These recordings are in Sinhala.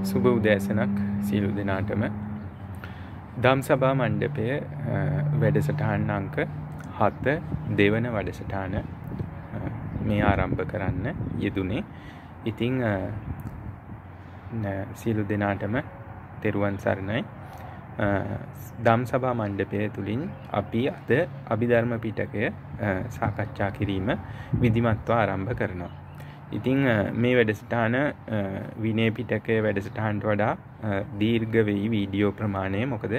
සුබ උදෑසනක් සියලු දෙනාටම. දම්සභා මණ්ඩපය වැඩසටහන් අංක 7 දෙවන වැඩසටහන මේ ආරම්භ කරන්න යෙදුනේ. ඉතින් සියලු දෙනාටම තෙරුවන් සරණයි. දම්සභා මණ්ඩපය තුලින් අපි අද අභිධර්ම පිටකය සාකච්ඡා කිරීම විධිමත්ව ආරම්භ කරනවා. ඉතින් මේ වැඩසටහන විනය පිටකයේ වැඩසටහනට වඩා දීර්ඝ වෙයි වීඩියෝ ප්‍රමාණය. මොකද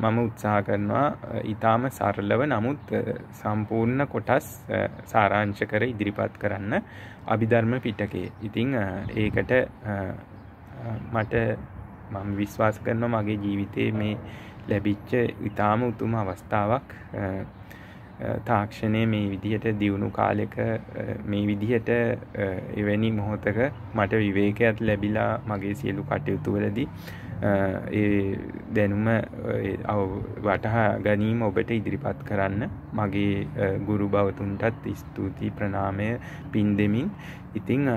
මම උත්සාහ කරනවා ඊටාම සරලව නමුත් සම්පූර්ණ කොටස් සාරාංශ කර ඉදිරිපත් කරන්න අභිධර්ම පිටකයේ. ඉතින් ඒකට මම විශ්වාස කරනවා මගේ ජීවිතයේ මේ ලැබිච්ච ඊටාම උතුම් අවස්ථාවක්. තාක්ෂණය මේ විදිහට දියුණු කාලෙක මේ විදිහට එවැනි මොහොතක මට විවේකයක් ලැබිලා මගේ සියලු කටයුතු වලදී ඒ දැනුම වටහා ගැනීම ඔබට ඉදිරිපත් කරන්න මගේ ගුරු භවතුන්ටත් ස්තුති ප්‍රණාමය පින් දෙමින්. ඉතින්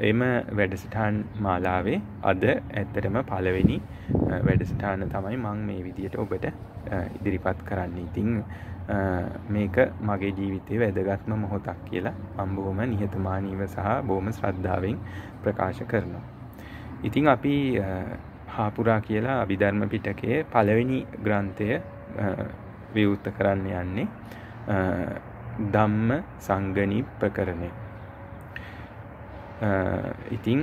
එම වැඩසටහන් මාලාවේ අද ඇත්තටම පළවෙනි වැඩසටහන තමයි මම මේ විදිහට ඔබට ඉදිරිපත් කරන්නේ. ඉතින් මේක මගේ ජීවිතයේ වැදගත්ම මොහොතක් කියලා මම බොහොම නිහතමානීව සහ බොහොම ශ්‍රද්ධාවෙන් ප්‍රකාශ කරනවා. ඉතින් අපි හාපුරා කියලා අභිධර්ම පිටකයේ පළවෙනි ග්‍රන්ථය විවෘත කරන්න යන්නේ ධම්ම සංගණිප්පකරණය. ඉතින්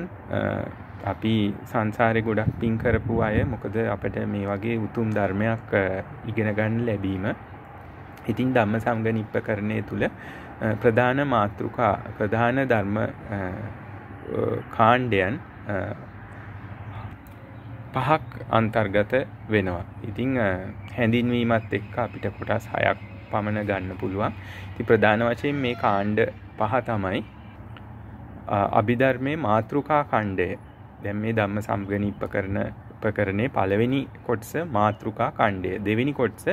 අපි සංසාරේ ගොඩක් පින් කරපු අය. මොකද අපිට මේ වගේ උතුම් ධර්මයක් ඉගෙන ගන්න ලැබීම. ඉතින් ධම්ම සංගණිප්පකරණය තුල ප්‍රධාන මාතෘකා ප්‍රධාන ධර්ම කාණ්ඩයන් 5ක් අන්තර්ගත වෙනවා. ඉතින් හැඳින්වීමත් එක්ක අපිට කොටස් 6ක් පමණ ගන්න පුළුවන්. ඉතින් ප්‍රධාන වශයෙන් මේ කාණ්ඩ 5 තමයි අභිධර්මයේ මාතෘකා ඛණ්ඩය. දැන් මේ ධම්ම සංගණිප්පකරණේ පළවෙනි කොටස මාතෘකා ඛණ්ඩය, දෙවෙනි කොටස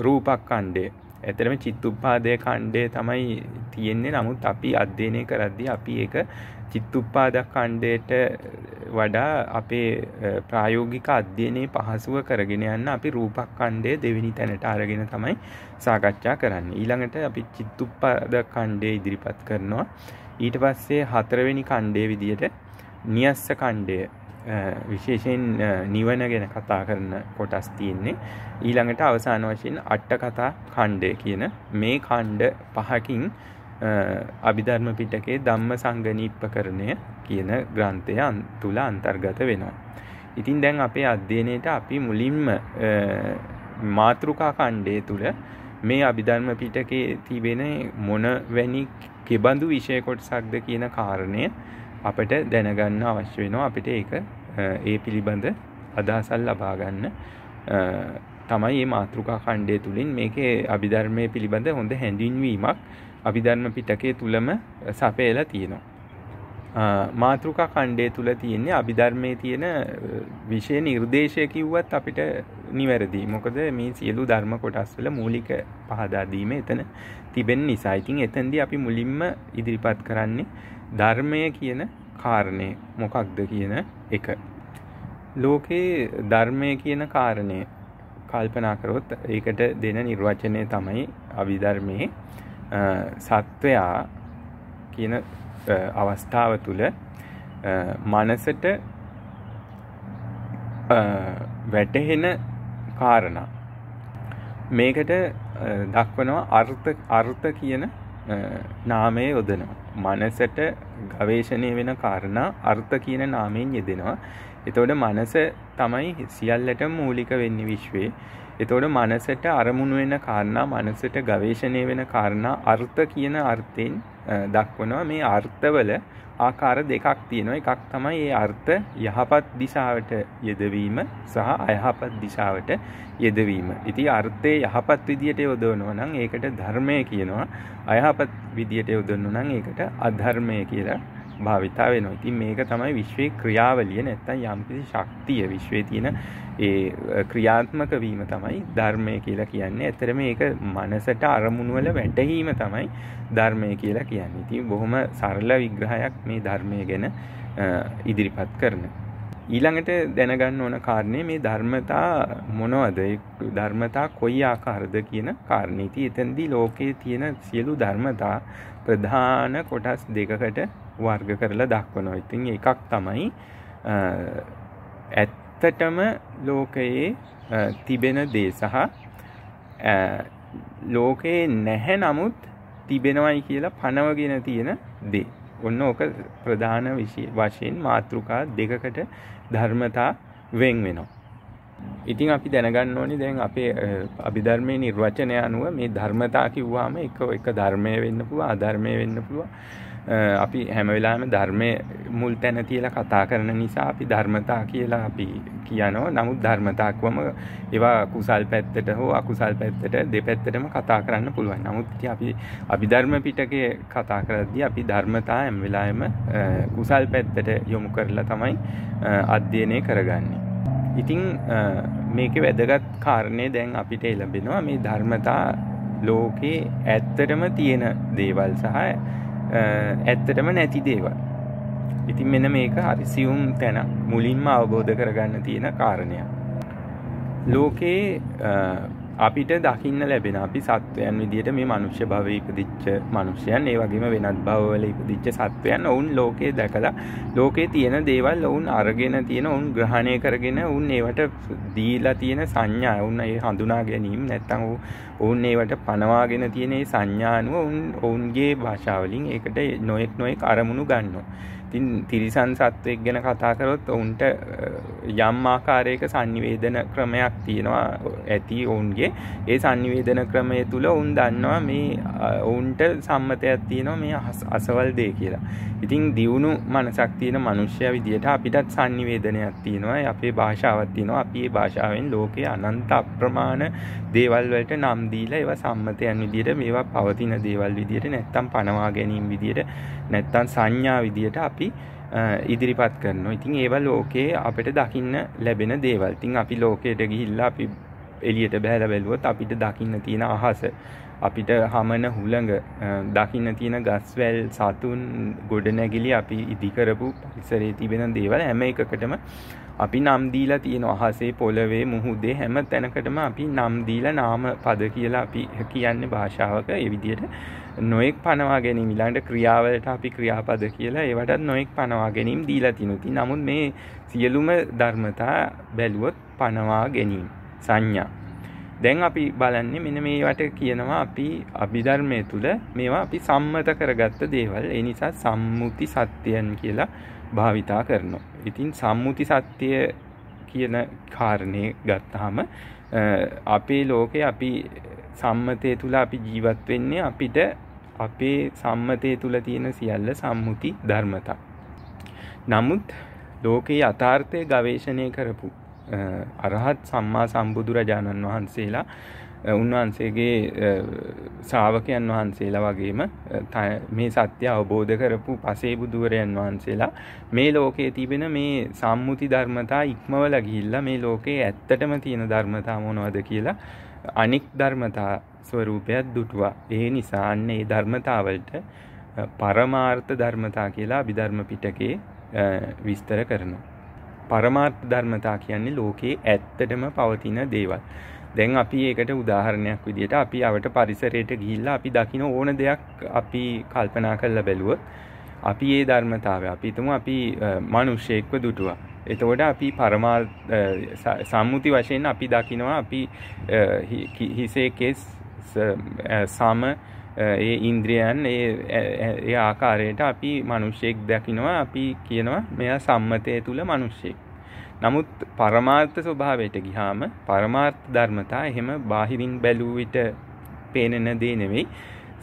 රූපක් ඛණ්ඩය. ඇත්තටම චිත්තුප්පාදයේ ඛණ්ඩය තමයි තියෙන්නේ. නමුත් අපි අධ්‍යයනය කරද්දී අපි ඒක චිත්තුප්පාද ඛණ්ඩයට වඩා අපේ ප්‍රායෝගික අධ්‍යයනයේ පහසුව කරගෙන යන්න අපි රූපක් ඛණ්ඩය දෙවෙනි තැනට අරගෙන තමයි සාකච්ඡා කරන්නේ. ඊළඟට අපි චිත්තුප්පාද ඛණ්ඩය ඉදිරිපත් කරනවා. ඊට පස්සේ 4වෙනි ඛණ්ඩයේ විදියට නියස්ස ඛණ්ඩය, විශේෂයෙන් නිවන ගැන කතා කරන කොටස් තියෙන්නේ. ඊළඟට අවසාන වශයෙන් අට කතා ඛණ්ඩය කියන මේ ඛණ්ඩ 5කින් අභිධර්ම පිටකයේ ධම්ම සංගණිප්පකරණය කියන ග්‍රන්ථය තුල අන්තර්ගත වෙනවා. ඉතින් දැන් අපේ අධ්‍යයනයේට අපි මුලින්ම මාතෘකා ඛණ්ඩය තුල මේ අභිධර්ම පිටකයේ තිබෙන මොන වැනි කෙබඳු විෂය කොටසක්ද කියන කාරණය අපිට දැනගන්න අවශ්‍ය වෙනවා. අපිට ඒක ඒ පිළිබඳ අදහසක් ලබා ගන්න තමයි මේ මාතෘකා ඛණ්ඩය තුලින් මේකේ අභිධර්මයේ පිළිබඳ හොඳ හැඳින්වීමක් අභිධර්ම පිටකයේ තුලම සපයලා තියෙනවා. මාතෘකා ඛණ්ඩය තුල තියෙන්නේ අභිධර්මයේ තියෙන විෂය නිර්දේශය කිව්වත් අපිට නිවැරදි. මොකද මේ සියලු ධර්ම කොටස් වල මූලික පහදා දීම එතන තිබෙන නිසා. ඉතින් එතෙන්දී අපි මුලින්ම ඉදිරිපත් කරන්නේ ධර්මය කියන කාරණය මොකක්ද කියන එක. ලෝකේ ධර්මය කියන කාරණය කල්පනා කරොත් ඒකට දෙන නිර්වචනය තමයි අභිධර්මයේ සත්වයා කියන අවස්ථාව තුළ මනසට වැටහෙන කාරණා. මේකට දක්වනවා අර්ථ කියන නාමය යොදනවා. මනසට ගවේෂණය වෙන කාරණා අර්ථ කියන නාමයෙන් යෙදෙනවා. එතකොට මනස තමයි සියල්ලටම මූලික වෙන්නේ විශ්වයේ. එතකොට මනසට අරමුණු වෙන කාරණා, මනසට ගවේෂණය වෙන කාරණා අර්ථ කියන අර්ථයෙන් දක්වනවා. මේ අර්ථවල ආකාර දෙකක් තියෙනවා. එකක් තමයි මේ අර්ථ යහපත් දිශාවට යෙදවීම සහ අයහපත් දිශාවට යෙදවීම. ඉතින් අර්ථයේ යහපත් විදියට යොදවනවා නම් ඒකට ධර්මය කියනවා. අයහපත් විදියට යොදවනවා නම් ඒකට අධර්මය කියලා භාවිතා වෙනවා. ඉතින් මේක තමයි විශ්වයේ ක්‍රියාවලිය. නැත්තම් යම්කිසි ශක්තිය විශ්වයේ තියෙන ඒ ක්‍රියාත්මක වීම තමයි ධර්මය කියලා කියන්නේ. ඇත්තටම මේක මනසට අරමුණු වල වැටහීම තමයි ධර්මය කියලා කියන්නේ. ඉතින් බොහොම සරල විග්‍රහයක් මේ ධර්මය ගැන ඉදිරිපත් කරන. ඊළඟට දැනගන්න ඕන කාරණේ මේ ධර්මතා මොනවද? ධර්මතා කොයි ආකාරද කියන කාරණේ. ඉතින් එතනදී ලෝකයේ තියෙන සියලු ධර්මතා ප්‍රධාන කොටස් දෙකකට වර්ග කරලා දක්වනවා. ඉතින් එකක් තමයි ඇත්තටම ලෝකයේ තිබෙන දේ සහ ලෝකේ නැහැ නමුත් තිබෙනවයි කියලා පනවගෙන තියෙන දේ. ඔන්න ඕක ප්‍රධාන වශයෙන් මාතෘකා දෙකකට ධර්මතා වෙන් වෙනවා. ඉතින් අපි දැනගන්න ඕනේ දැන් අපේ අභිධර්මයේ නිර්වචනය අනුව මේ ධර්මතා කිව්වම එක ධර්මය වෙන්න පුළුවන්, අධර්මය වෙන්න පුළුවන්. අපි හැම වෙලාවෙම ධර්මයේ මුල් තැන තියලා කතා කරන නිසා අපි ධර්මතා කියලා අපි කියනවා. නමුත් ධර්මතාවකම ඒවා කුසල් පැත්තට හෝ අකුසල් පැත්තට දෙපැත්තටම කතා කරන්න පුළුවන්. නමුත් ඉතින් අපි අභිධර්ම පිටකේ කතා කරද්දී අපි ධර්මතා හැම වෙලාවෙම කුසල් පැත්තට යොමු කරලා තමයි අධ්‍යයනය කරගන්නේ. ඉතින් මේකේ වැදගත් කාරණේ දැන් අපිට ලැබෙනවා මේ ධර්මතා ලෝකේ ඇත්තටම තියෙන දේවල් සහ ඇත්තටම නැති දේවල්. ඉතින් මෙන්න මේක හරි සියුම් තැනක් මුලින්ම අවබෝධ කරගන්න තියෙන කාරණයක්. ලෝකේ අපිට දකින්න ලැබෙන අපි සත්වයන් විදියට මේ මනුෂ්‍ය භවයේ ඉපදිච්ච මනුෂ්‍යයන්, ඒ වගේම වෙනත් භවවල ඉපදිච්ච සත්වයන්, ඔවුන් ලෝකේ දැකලා ලෝකේ තියෙන දේවල් ඔවුන් අරගෙන තියෙන, ඔවුන් ග්‍රහණය කරගෙන, ඔවුන් ඒවට දීලා තියෙන සංඥා, ඔවුන් ඒ හඳුනා ගැනීම නැත්තම් ඔවුන් ඒවට පනවාගෙන තියෙන ඒ සංඥා අනුව ඔවුන්ගේ භාෂාවලින් ඒකට නොඑක් අරමුණු ගන්නවා. ඉතින් තිරිසන් සත්වෙක් ගැන කතා කරොත් ඔවුන්ට යම් ආකාරයක sannivedana ක්‍රමයක් තියෙනවා ඇති ඔවුන්ගේ. ඒ sannivedana ක්‍රමය තුල ඔවුන් දන්නවා මේ ඔවුන්ට සම්මතයක් තියෙනවා මේ අසවල් දේ කියලා. ඉතින් දියුණු මනසක් තියෙන මිනිස්සයා විදියට අපිටත් sannivedanaයක් තියෙනවා. අපේ භාෂාවක් තියෙනවා. අපි මේ භාෂාවෙන් ලෝකයේ අනන්ත අප්‍රමාණ දේවල් වලට නම් දීලා ඒවා සම්මතයන් විදියට, මේවා පවතින දේවල් විදියට, නැත්තම් පනවා ගැනීම විදියට, නැත්තම් සංඥා විදියට අපි ඉදිරිපත් කරනවා. ඉතින් ඒවා ලෝකේ අපිට දකින්න ලැබෙන දේවල්. ඉතින් අපි ලෝකයට ගිහිල්ලා අපි එළියට බහැලා බැලුවොත් අපිට දකින්න තියෙන අහස, අපිට හමන හුළඟ, දකින්න තියෙන ගස්වැල්, සතුන්, ගොඩනැගිලි, අපි ඉදි කරපු පරිසරයේ තිබෙන දේවල් හැම එකකටම අපි නම් දීලා තියෙනවා. අහසේ, පොළවේ, මුහුදේ හැම තැනකටම අපි නම් දීලා නාම පද කියලා අපි කියන්නේ භාෂාවක. ඒ විදිහට නොඑක් පනවා ගැනීම, ඊළඟට ක්‍රියාවලට අපි ක්‍රියාපද කියලා ඒවටත් නොඑක් පනවා ගැනීම දීලා තිනුති. නමුත් මේ සියලුම ධර්මතා බැලුවොත් පනවා ගැනීම සංඥා. දැන් අපි බලන්නේ මෙන්න මේවට කියනවා අපි අභිධර්මයේ තුල මේවා අපි සම්මත කරගත්ත දේවල්. ඒ නිසා සම්මුති සත්‍යයන් කියලා භාවිතා කරනවා. ඉතින් සම්මුති සත්‍ය කියන කාරණේ ගත්තාම අපේ ලෝකේ අපි සම්මතයේ තුල අපි ජීවත් වෙන්නේ අපිට අපේ සම්මතයේ තුල තියෙන සියල්ල සම්මුති ධර්මතා. නමුත් ලෝකේ යථාර්ථය ගවේෂණය කරපු අරහත් සම්මා සම්බුදුරජාණන් වහන්සේලා, උන්වහන්සේගේ ශ්‍රාවකයන් වහන්සේලා වගේම මේ සත්‍ය අවබෝධ කරපු පසේ බුදුවරයන් වහන්සේලා මේ ලෝකයේ තිබෙන මේ සම්මුති ධර්මතා ඉක්මවලා ගිහිල්ලා මේ ලෝකයේ ඇත්තටම තියෙන ධර්මතා මොනවද කියලා අනික් ධර්මතා ස්වરૂපයක් දුටුවා. ඒ නිසා අන්න ඒ ධර්මතාවලට පරමාර්ථ ධර්මතා කියලා අභිධර්ම පිටකේ විස්තර කරනවා. පරමාර්ථ ධර්මතා කියන්නේ ලෝකයේ ඇත්තටම පවතින දේවල්. දැන් අපි ඒකට උදාහරණයක් විදිහට අපි අවට පරිසරයට ගිහිල්ලා අපි දකින ඕන දෙයක් අපි කල්පනා කරලා බැලුවොත් අපි ඒ ධර්මතාවය අපි හිතමු අපි මිනිස්සෙක්ව දුටුවා. එතකොට අපි සම්මුති වශයෙන් අපි දකිනවා අපි හිසේ කෙස් සම ඒ ඉන්ද්‍රියයන් ඒ ආකාරයට අපි මිනිස්සෙක් දකිනවා. අපි කියනවා මෙයා සම්මතයේ තුල මිනිස්සෙක්. නමුත් පරමාර්ථ ස්වභාවයට ගියාම පරමාර්ථ ධර්මතා එහෙම බාහිරින් බැලුව විට පේන දේ නෙවෙයි.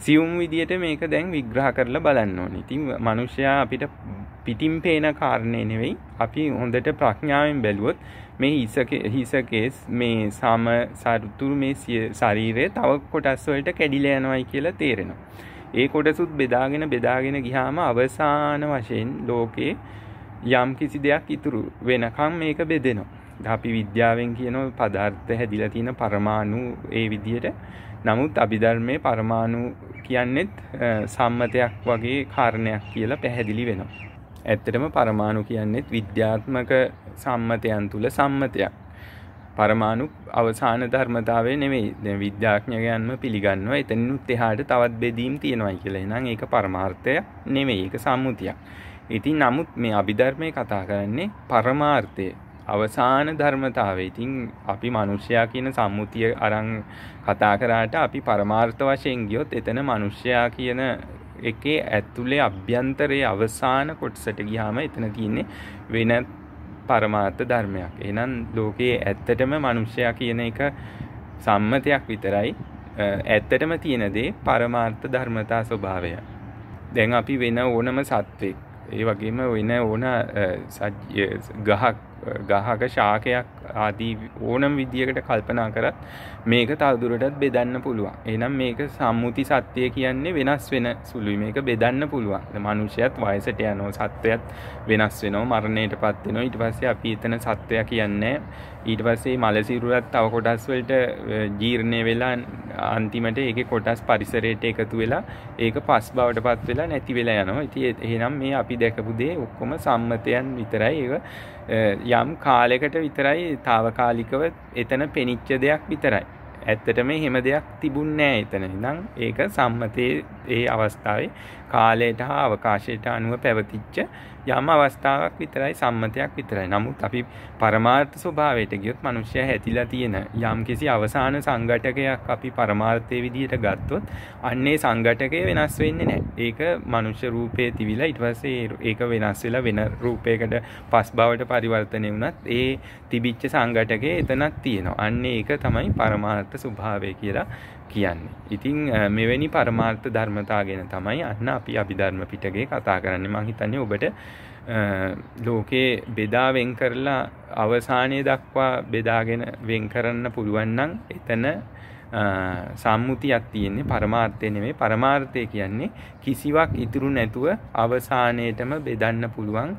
සියුම් විදියට මේක දැන් විග්‍රහ කරලා බලන්න ඕනේ. ඉතින් මිනිස්සයා අපිට පිටින් පේන කාරණේ නෙවෙයි. අපි හොඳට ප්‍රඥාවෙන් බැලුවොත් මේ හිසකේස් මේ සම සරුතුරු මේ ශරීරයේ තව කොටස් වලට කැඩිලා යනවායි කියලා තේරෙනවා. ඒ කොටසුත් බෙදාගෙන ගියාම අවසාන වශයෙන් ලෝකේ යම් කිසි දෙයක් ඉතුරු වෙනකම් මේක බෙදෙනවා. අපි විද්‍යාවෙන් කියන පදාර්ථ හැදිලා තියෙන පරමාණු ඒ විදිහට. නමුත් අභිධර්මයේ පරමාණු කියන්නේත් සම්මතයක් වගේ කාරණයක් කියලා පැහැදිලි වෙනවා. ඇත්තටම පරමාණු කියන්නේත් විද්‍යාත්මක සම්මතයන් තුල සම්මතයක්. පරමාණු අවසාන ධර්මතාවය නෙවෙයි. දැන් විද්‍යාඥයන්ම පිළිගන්නවා එතනිනුත් එහාට තවත් බෙදීම් තියෙනවායි කියලා. එහෙනම් ඒක පරමාර්ථය නෙවෙයි. ඒක සම්මුතියක්. ඉතින් නමුත් මේ අභිධර්මයේ කතා කරන්නේ පරමාර්ථය. අවසාන ධර්මතාවය. ඉතින් අපි මිනිස්සයා කියන සම්මුතිය අරන් කතා කරාට අපි පරමාර්ථ වශයෙන් ගියොත් එතන මිනිස්සයා කියන එකේ ඇතුලේ අභ්‍යන්තරයේ අවසාන කොටසට ගියාම එතන තියෙන්නේ වෙන පරමාර්ථ ධර්මයක්. එහෙනම් ලෝකයේ ඇත්තටම මිනිස්සයා කියන එක සම්මතයක් විතරයි. ඇත්තටම තියෙන දේ පරමාර්ථ ධර්මතා ස්වභාවය. දැන් අපි වෙන ඕනම සත්වෙක් ඒ වගේම වෙන ඕන ගහක ශාකයක් ආදී ඕනම විදියකට කල්පනා කරත් මේක තවදුරටත් බෙදන්න පුළුවන්. එහෙනම් මේක සම්මුති සත්‍යය කියන්නේ වෙනස් වෙන සුළුයි. මේක බෙදන්න පුළුවන්. මනුෂ්‍යයත් වයසට යනවා, සත්වයත් වෙනස් වෙනවා, මරණයටපත් වෙනවා. ඊට පස්සේ අපි එතන සත්වයා කියන්නේ ඊට පස්සේ මල සිරුරත් තව කොටස් වලට ජීර්ණය වෙලා අන්තිමට ඒකේ කොටස් පරිසරයට එකතු වෙලා ඒක පස් බවටපත් වෙලා නැති වෙලා යනවා. ඉතින් එහෙනම් මේ අපි දැකපු දේ ඔක්කොම සම්මතයන් විතරයි. ඒක යම් කාලයකට විතරයි తాවකාලිකව එතන පෙනිච්ච දෙයක් විතරයි. ඇත්තටම එහෙම දෙයක් තිබුණේ නැහැ එතන. ඉතින් ඒක සම්මතයේ ඒ අවස්ථාවේ කාලයට හා අවකාශයට අනුව පැවතිච්ච යම් අවස්ථාවක් විතරයි, සම්මතයක් විතරයි. නමුත් අපි පරමාර්ථ ස්වභාවයට ගියොත් මිනිස්සයා හැදිලා තියෙන යම් කිසි අවසාන සංඝටකයක් අපි පරමාර්ථයේ විදිහට ගත්තොත් අන්නේ සංඝටකය වෙනස් වෙන්නේ නැහැ. ඒක මනුෂ්‍ය රූපයේ තිබිලා ඊට පස්සේ ඒක වෙනස් වෙලා වෙන රූපයකට පස් බවට පරිවර්තනය වුණත් ඒ තිබිච්ච සංඝටකය එතනක් තියෙනවා. අන්නේ ඒක තමයි පරමාර්ථ ස්වභාවය කියලා කියන්නේ. ඉතින් මෙවැනි පරමාර්ථ ධර්මතා ගැන තමයි අන්න අපි අභිධර්ම පිටකේ කතා කරන්නේ. මම හිතන්නේ ඔබට ලෝකේ බෙදා වෙන් කරලා අවසානයේ දක්වා බෙදාගෙන වෙන් කරන්න පුළුවන් නම් එතන සම්මුතියක් තියෙන්නේ, පරමාර්ථය නෙමෙයි. පරමාර්ථය කියන්නේ කිසිවක් ඉතුරු නැතුව අවසානයේටම බෙදන්න පුළුවන්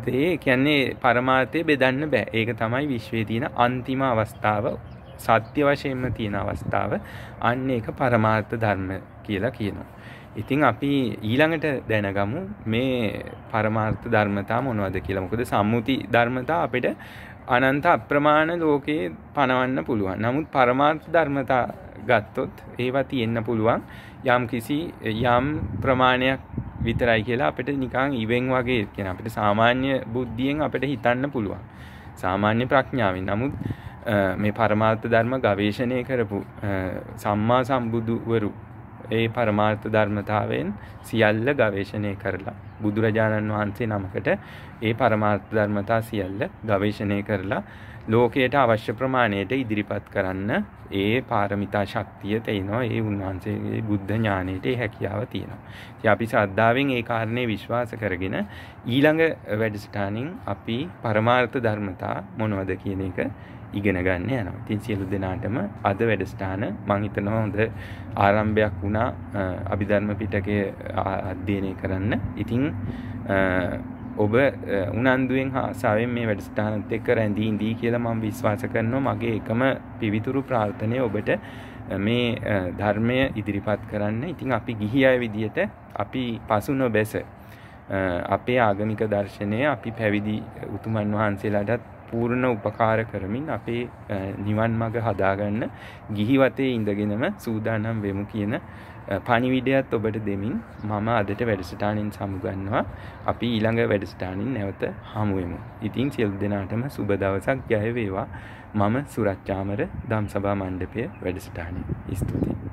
දේ. කියන්නේ පරමාර්ථය බෙදන්න බෑ. ඒක තමයි විශ්වයේ තියෙන අන්තිම අවස්ථාව, සත්‍ය වශයෙන්ම තියෙන අවස්ථාව. අන්න ඒක පරමාර්ථ ධර්ම කියලා කියනවා. ඉතින් අපි ඊළඟට දැනගමු මේ පරමාර්ථ ධර්මතා මොනවද කියලා. මොකද සම්මුති ධර්මතා අපිට අනන්ත අප්‍රමාණ ලෝකේ පනවන්න පුළුවන්. නමුත් පරමාර්ථ ධර්මතා ගත්තොත් ඒවා තියෙන්න පුළුවන් යම් ප්‍රමාණයක් විතරයි කියලා අපිට නිකන් ඉවෙන් වගේ කියන අපිට සාමාන්‍ය බුද්ධියෙන් අපිට හිතන්න පුළුවන්. සාමාන්‍ය ප්‍රඥාවෙන්. නමුත් මේ පරමාර්ථ ධර්ම ගවේෂණය කරපු සම්මා සම්බුදුවරු ඒ පරමාර්ථ ධර්මතාවෙන් සියල්ල ගවේෂණය කරලා බුදුරජාණන් වහන්සේ නමකට ඒ පරමාර්ථ ධර්මතා සියල්ල ගවේෂණය කරලා ලෝකයට අවශ්‍ය ප්‍රමාණයට ඉදිරිපත් කරන්න ඒ පාරමිතා ශක්තිය තියෙනවා. ඒ උන්වහන්සේගේ බුද්ධ ඥානයට ඒ හැකියාව තියෙනවා. ඉතින් අපි ශ්‍රද්ධාවෙන් ඒ කාරණේ විශ්වාස කරගෙන ඊළඟ වැඩසටහනින් අපි පරමාර්ථ ධර්මතා මොනවද කියන එක ඉගෙන ගන්න යනවා. ඉතින් සියලු දෙනාටම අද වැඩසටහන මම හිතනවා හොඳ ආරම්භයක් වුණා අභිධර්ම පිටකය අධ්‍යයනය කරන්න. ඉතින් ඔබ උනන්දුවෙන් ආසාවෙන් මේ වැඩසටහනත් එක්ක රැඳී ඉඳී කියලා මම විශ්වාස කරනවා. මගේ එකම පිවිතුරු ප්‍රාර්ථනය ඔබට මේ ධර්මය ඉදිරිපත් කරන්න. ඉතින් අපි ගිහි අය විදියට අපි පසු නොබැස අපේ ආගමික දර්ශනය අපි පැවිදි උතුමන් වහන්සේලාටත් පූර්ණ උපකාර කරමින් අපේ නිවන් මඟ හදාගන්න ගිහි වතේ ඉඳගෙනම සූදානම් වෙමු කියන පණිවිඩයත් ඔබට දෙමින් මම අදට වැඩසටහනින් සමුගන්නවා. අපි ඊළඟ වැඩසටහනින් නැවත හමු වෙමු. ඉතින් සියලු දෙනාටම සුබ දවසක්. ජය වේවා. මම සුරත් චාමර ධම්සභා මණ්ඩපයේ වැඩසටහනින්. ස්තුතියි.